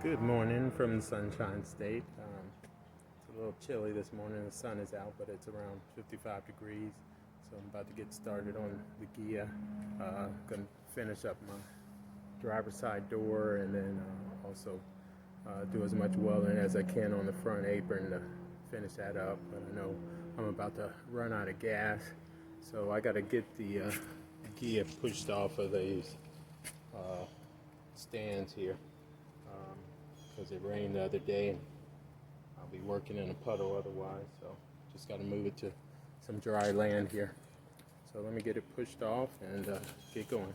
Good morning from the Sunshine State. It's a little chilly this morning. The sun is out, but it's around 55 degrees. So I'm about to get started on the Ghia. Going to finish up my driver's side door and then also do as much welding as I can on the front apron to finish that up. But I know I'm about to run out of gas, so I got to get the Ghia pushed off of these stands here. Because it rained the other day and I'll be working in a puddle otherwise, so just got to move it to some dry land here. So let me get it pushed off and get going.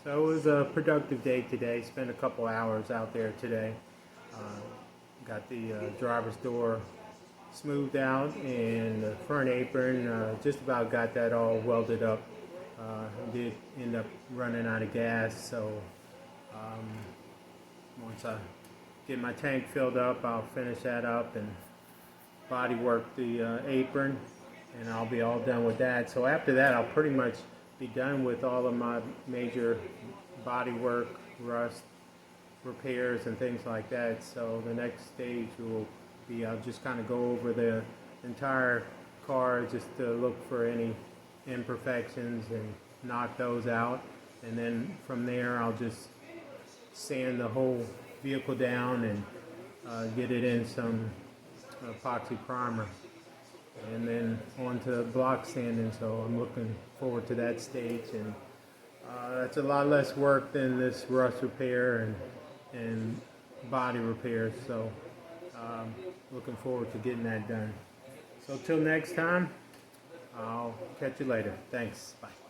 So it was a productive day today. Spent a couple hours out there today. Got the driver's door smoothed out and the front apron, just about got that all welded up. Did end up running out of gas, so once I get my tank filled up, I'll finish that up and body work the apron, and I'll be all done with that. So after that, I'll pretty much be done with all of my major body work, rust, repairs, and things like that. So the next stage will be I'll just kind of go over the entire car just to look for any imperfections and knock those out. And then from there, I'll just sand the whole vehicle down and get it in some epoxy primer. And then on to block sanding, so I'm looking forward to that stage. And that's a lot less work than this rust repair and body repairs, so looking forward to getting that done. So till next time, I'll catch you later. Thanks. Bye.